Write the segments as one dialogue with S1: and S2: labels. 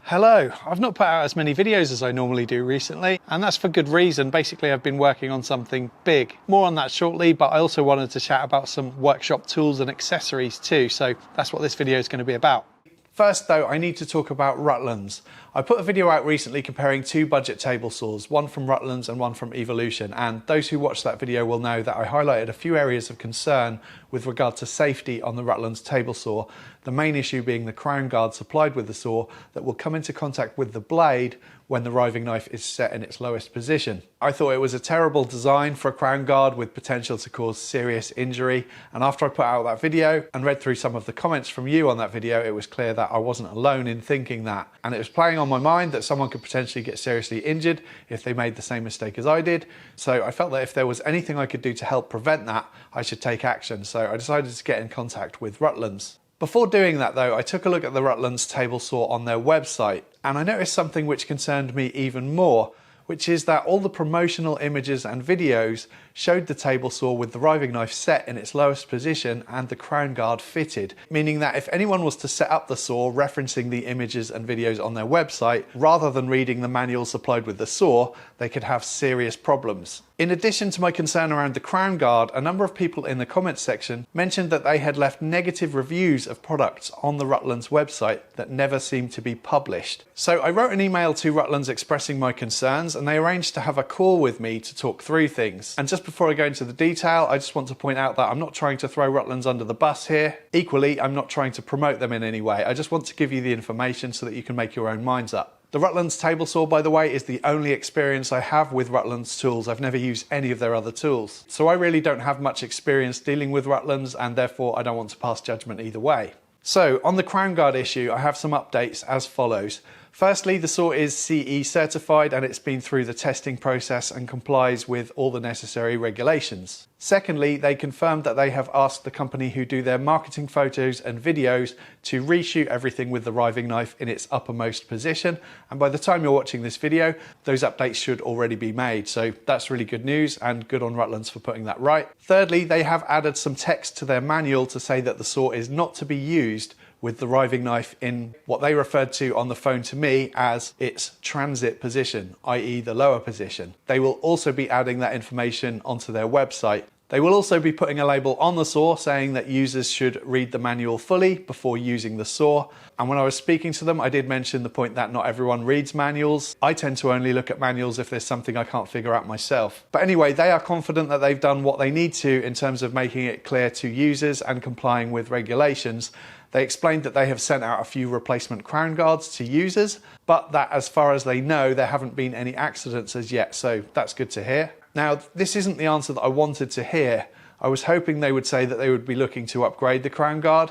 S1: Hello, I've not put out as many videos as I normally do recently, and that's for good reason. Basically, I've been working on something big. More on that shortly, but I also wanted to chat about some workshop tools and accessories too, so that's what this video is going to be about. First though, I need to talk about Rutlands. I put a video out recently comparing two budget table saws, one from Rutlands and one from Evolution, and those who watched that video will know that I highlighted a few areas of concern with regard to safety on the Rutlands table saw, the main issue being the crown guard supplied with the saw that will come into contact with the blade when the riving knife is set in its lowest position. I thought it was a terrible design for a crown guard with potential to cause serious injury, and after I put out that video and read through some of the comments from you on that video, it was clear that I wasn't alone in thinking that, and it was playing on my mind that someone could potentially get seriously injured if they made the same mistake as I did. So I felt that if there was anything I could do to help prevent that, I should take action. So I decided to get in contact with Rutlands. Before doing that though, I took a look at the Rutlands table saw on their website, and I noticed something which concerned me even more, which is that all the promotional images and videos showed the table saw with the riving knife set in its lowest position and the crown guard fitted, meaning that if anyone was to set up the saw referencing the images and videos on their website, rather than reading the manual supplied with the saw, they could have serious problems. In addition to my concern around the crown guard, a number of people in the comments section mentioned that they had left negative reviews of products on the Rutlands website that never seemed to be published. So I wrote an email to Rutlands expressing my concerns, and they arranged to have a call with me to talk through things. And just before I go into the detail, I just want to point out that I'm not trying to throw Rutlands under the bus here. Equally, I'm not trying to promote them in any way. I just want to give you the information so that you can make your own minds up. The Rutlands table saw, by the way, is the only experience I have with Rutlands tools. I've never used any of their other tools. So I really don't have much experience dealing with Rutlands, and therefore I don't want to pass judgment either way. So on the crown guard issue, I have some updates as follows. Firstly, the saw is CE certified and it's been through the testing process and complies with all the necessary regulations. Secondly, they confirmed that they have asked the company who do their marketing photos and videos to reshoot everything with the riving knife in its uppermost position, and by the time you're watching this video, those updates should already be made, so that's really good news and good on Rutlands for putting that right. Thirdly, they have added some text to their manual to say that the saw is not to be used with the riving knife in what they referred to on the phone to me as its transit position, i.e. the lower position. They will also be adding that information onto their website. They will also be putting a label on the saw saying that users should read the manual fully before using the saw. And when I was speaking to them, I did mention the point that not everyone reads manuals. I tend to only look at manuals if there's something I can't figure out myself. But anyway, they are confident that they've done what they need to in terms of making it clear to users and complying with regulations. They explained that they have sent out a few replacement crown guards to users, but that as far as they know, there haven't been any accidents as yet, so that's good to hear. Now, this isn't the answer that I wanted to hear. I was hoping they would say that they would be looking to upgrade the crown guard,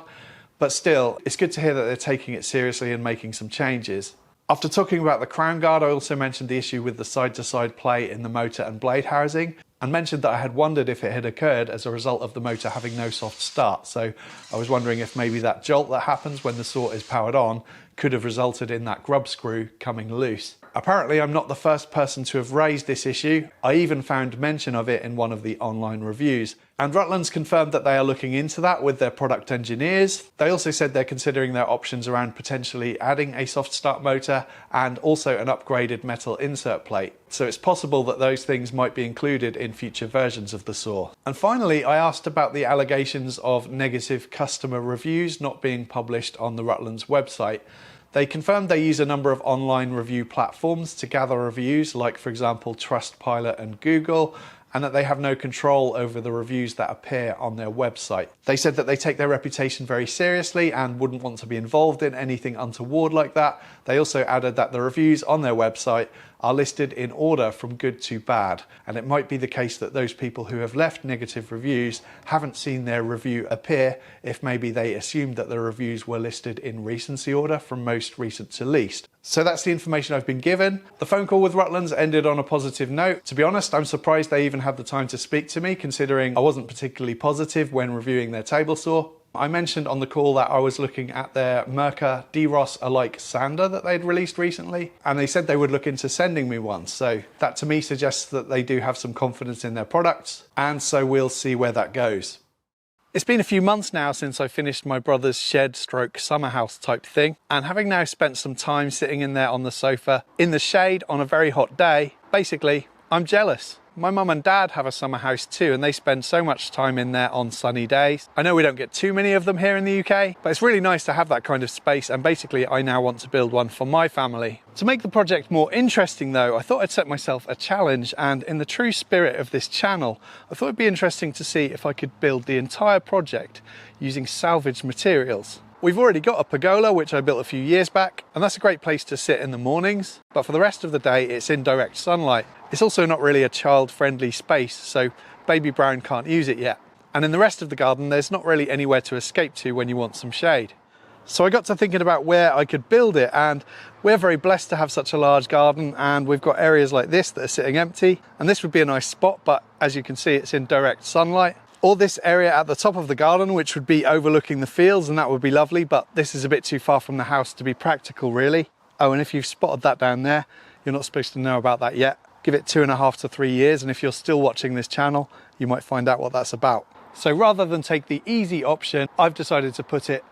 S1: but still, it's good to hear that they're taking it seriously and making some changes. After talking about the crown guard, I also mentioned the issue with the side-to-side play in the motor and blade housing, and mentioned that I had wondered if it had occurred as a result of the motor having no soft start. So I was wondering if maybe that jolt that happens when the saw is powered on could have resulted in that grub screw coming loose. Apparently, I'm not the first person to have raised this issue. I even found mention of it in one of the online reviews. And Rutlands confirmed that they are looking into that with their product engineers. They also said they're considering their options around potentially adding a soft start motor and also an upgraded metal insert plate. So it's possible that those things might be included in future versions of the saw. And finally, I asked about the allegations of negative customer reviews not being published on the Rutlands website. They confirmed they use a number of online review platforms to gather reviews, like for example Trustpilot and Google, and that they have no control over the reviews that appear on their website. They said that they take their reputation very seriously and wouldn't want to be involved in anything untoward like that. They also added that the reviews on their website are listed in order from good to bad, and it might be the case that those people who have left negative reviews haven't seen their review appear if maybe they assumed that the reviews were listed in recency order from most recent to least. So that's the information I've been given. The phone call with Rutlands ended on a positive note. To be honest, I'm surprised they even had the time to speak to me, considering I wasn't particularly positive when reviewing their table saw. I mentioned on the call that I was looking at their Merca DROS alike sander that they'd released recently, and they said they would look into sending me one. So that to me suggests that they do have some confidence in their products, and so we'll see where that goes. It's been a few months now since I finished my brother's shed stroke summer house type thing, and having now spent some time sitting in there on the sofa in the shade on a very hot day, basically I'm jealous. My mum and dad have a summer house too, and they spend so much time in there on sunny days. I know we don't get too many of them here in the UK, but it's really nice to have that kind of space, and basically I now want to build one for my family. To make the project more interesting though, I thought I'd set myself a challenge, and in the true spirit of this channel, I thought it'd be interesting to see if I could build the entire project using salvaged materials. We've already got a pergola, which I built a few years back, and that's a great place to sit in the mornings, but for the rest of the day it's in direct sunlight. It's also not really a child-friendly space, so baby Brown can't use it yet. And in the rest of the garden there's not really anywhere to escape to when you want some shade. So I got to thinking about where I could build it, and we're very blessed to have such a large garden, and we've got areas like this that are sitting empty, and this would be a nice spot, but as you can see it's in direct sunlight. Or this area at the top of the garden, which would be overlooking the fields, and that would be lovely, but this is a bit too far from the house to be practical really. Oh, and if you've spotted that down there, you're not supposed to know about that yet. Give it 2.5 to 3 years, and if you're still watching this channel, you might find out what that's about. So rather than take the easy option, I've decided to put it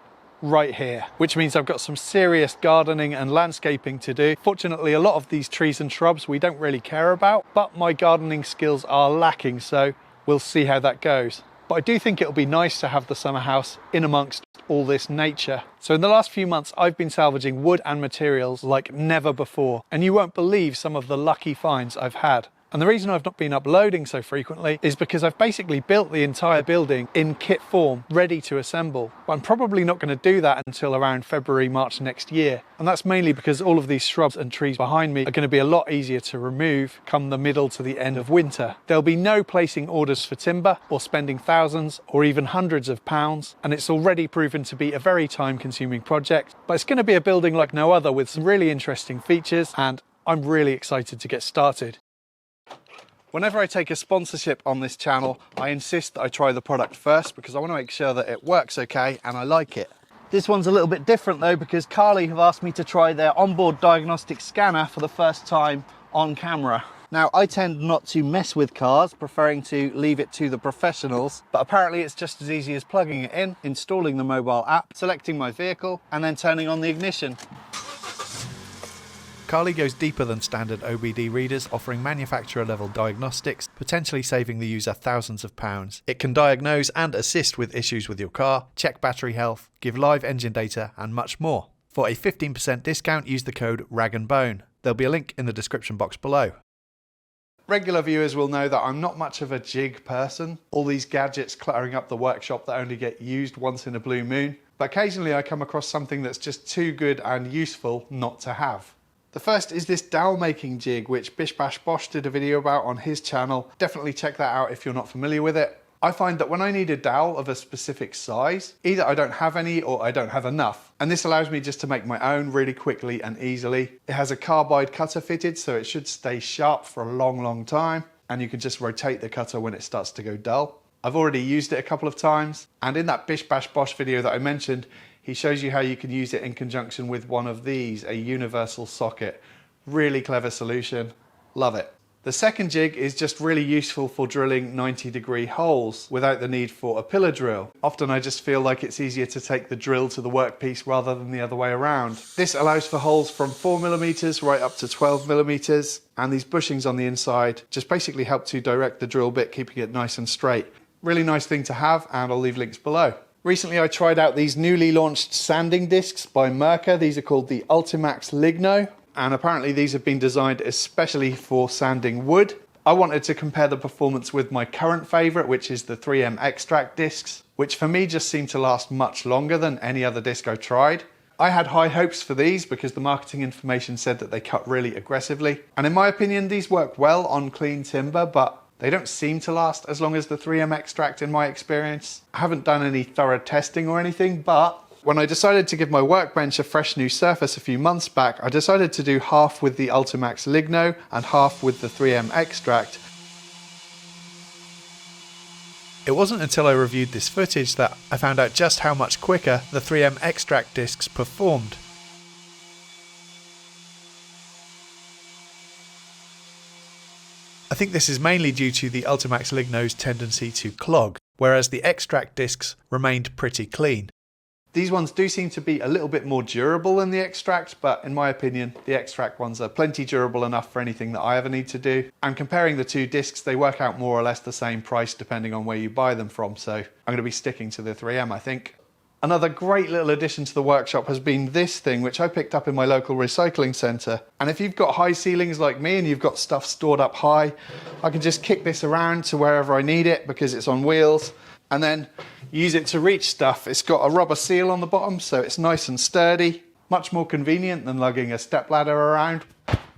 S1: right here, which means I've got some serious gardening and landscaping to do. Fortunately, a lot of these trees and shrubs we don't really care about, but my gardening skills are lacking, so we'll see how that goes. But I do think it'll be nice to have the summer house in amongst all this nature. So in the last few months, I've been salvaging wood and materials like never before, and you won't believe some of the lucky finds I've had. And the reason I've not been uploading so frequently is because I've basically built the entire building in kit form, ready to assemble. But I'm probably not going to do that until around February, March next year. And that's mainly because all of these shrubs and trees behind me are going to be a lot easier to remove come the middle to the end of winter. There'll be no placing orders for timber or spending thousands or even hundreds of pounds. And it's already proven to be a very time-consuming project. But it's going to be a building like no other with some really interesting features, and I'm really excited to get started. Whenever I take a sponsorship on this channel, I insist that I try the product first because I want to make sure that it works okay and I like it. This one's a little bit different though, because Carly have asked me to try their onboard diagnostic scanner for the first time on camera. Now, I tend not to mess with cars, preferring to leave it to the professionals, but apparently it's just as easy as plugging it in, installing the mobile app, selecting my vehicle, and then turning on the ignition.
S2: Carly goes deeper than standard OBD readers, offering manufacturer level diagnostics, potentially saving the user thousands of pounds. It can diagnose and assist with issues with your car, check battery health, give live engine data, and much more. For a 15% discount, use the code RAGANDBONE. There'll be a link in the description box below.
S1: Regular viewers will know that I'm not much of a jig person. All these gadgets cluttering up the workshop that only get used once in a blue moon. But occasionally I come across something that's just too good and useful not to have. The first is this dowel making jig, which Bish Bash Bosh did a video about on his channel. Definitely check that out if you're not familiar with it. I find that when I need a dowel of a specific size, either I don't have any or I don't have enough. And this allows me just to make my own really quickly and easily. It has a carbide cutter fitted, so it should stay sharp for a long time. And you can just rotate the cutter when it starts to go dull. I've already used it a couple of times. And in that Bish Bash Bosh video that I mentioned, he shows you how you can use it in conjunction with one of these, a universal socket. Really clever solution. Love it. The second jig is just really useful for drilling 90-degree holes without the need for a pillar drill. Often I just feel like it's easier to take the drill to the workpiece rather than the other way around. This allows for holes from 4mm right up to 12mm, and these bushings on the inside just basically help to direct the drill bit, keeping it nice and straight. Really nice thing to have, and I'll leave links below. Recently I tried out these newly launched sanding discs by Mercer. These are called the Ultimax Ligno, and apparently these have been designed especially for sanding wood. I wanted to compare the performance with my current favourite, which is the 3M Extract discs, which for me just seem to last much longer than any other disc I've tried. I had high hopes for these because the marketing information said that they cut really aggressively, and in my opinion these work well on clean timber, but they don't seem to last as long as the 3M Extract in my experience. I haven't done any thorough testing or anything, but when I decided to give my workbench a fresh new surface a few months back, I decided to do half with the Ultimax Ligno and half with the 3M Extract.
S2: It wasn't until I reviewed this footage that I found out just how much quicker the 3M Extract discs performed. I think this is mainly due to the Ultimax Ligno's tendency to clog. whereas the extract discs remained pretty clean.
S1: These ones do seem to be a little bit more durable than the extract, but in my opinion, the extract ones are plenty durable enough for anything that I ever need to do. And comparing the two discs, they work out more or less the same price depending on where you buy them from, so I'm going to be sticking to the 3M, I think. Another great little addition to the workshop has been this thing, which I picked up in my local recycling centre. And if you've got high ceilings like me and you've got stuff stored up high, I can just kick this around to wherever I need it because it's on wheels, and then use it to reach stuff. It's got a rubber seal on the bottom, so it's nice and sturdy, much more convenient than lugging a stepladder around.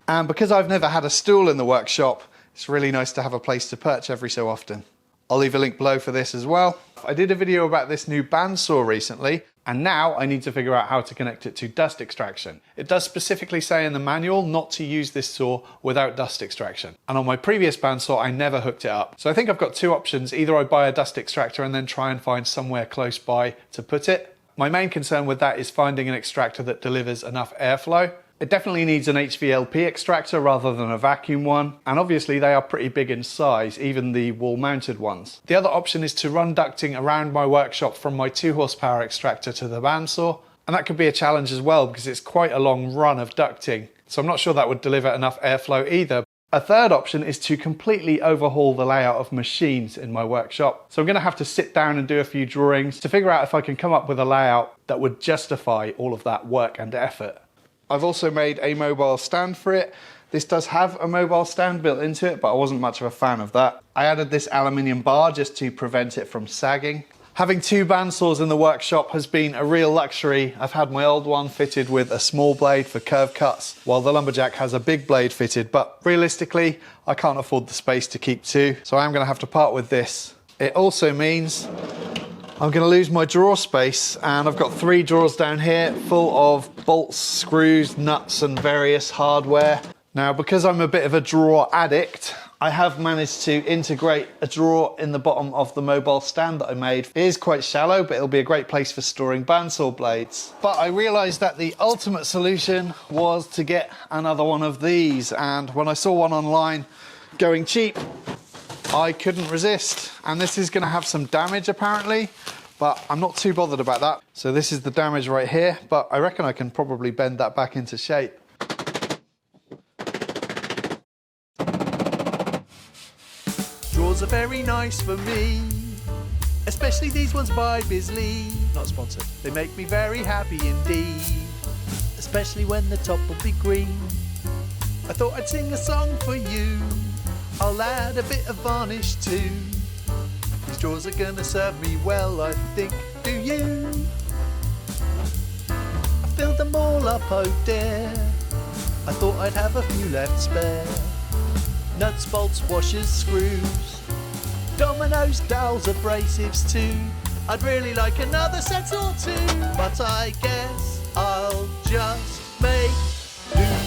S1: And because I've never had a stool in the workshop, it's really nice to have a place to perch every so often. I'll leave a link below for this as well. I did a video about this new bandsaw recently, and now I need to figure out how to connect it to dust extraction. It does specifically say in the manual not to use this saw without dust extraction. And on my previous bandsaw, I never hooked it up. So I think I've got two options. Either I buy a dust extractor and then try and find somewhere close by to put it. My main concern with that is finding an extractor that delivers enough airflow. It definitely needs an HVLP extractor rather than a vacuum one, and obviously they are pretty big in size, even the wall-mounted ones. The other option is to run ducting around my workshop from my 2 horsepower extractor to the bandsaw, and that could be a challenge as well because it's quite a long run of ducting, so I'm not sure that would deliver enough airflow either. A third option is to completely overhaul the layout of machines in my workshop. So I'm going to have to sit down and do a few drawings to figure out if I can come up with a layout that would justify all of that work and effort. I've also made a mobile stand for it. This does have a mobile stand built into it, but I wasn't much of a fan of that. I added this aluminium bar just to prevent it from sagging. Having 2 bandsaws in the workshop has been a real luxury. I've had my old one fitted with a small blade for curve cuts, while the Lumberjack has a big blade fitted, but realistically, I can't afford the space to keep 2, so I am going to have to part with this. It also means I'm going to lose my drawer space, and I've got 3 drawers down here full of bolts, screws, nuts and various hardware. Now, because I'm a bit of a drawer addict, I have managed to integrate a drawer in the bottom of the mobile stand that I made. It is quite shallow, but it'll be a great place for storing bandsaw blades. But I realised that the ultimate solution was to get another one of these, and when I saw one online going cheap, I couldn't resist. And this is going to have some damage apparently, but I'm not too bothered about that. So this is the damage right here, but I reckon I can probably bend that back into shape.
S2: Drawers are very nice for me, especially these ones by Bisley. Not sponsored. They make me very happy indeed, especially when the top will be green. I thought I'd sing a song for you. I'll add a bit of varnish too. These drawers are gonna serve me well, I think. Do you? I filled them all up, oh dear. I thought I'd have a few left spare. Nuts, bolts, washers, screws, dominoes, dowels, abrasives too. I'd really like another set or two, but I guess I'll just make do.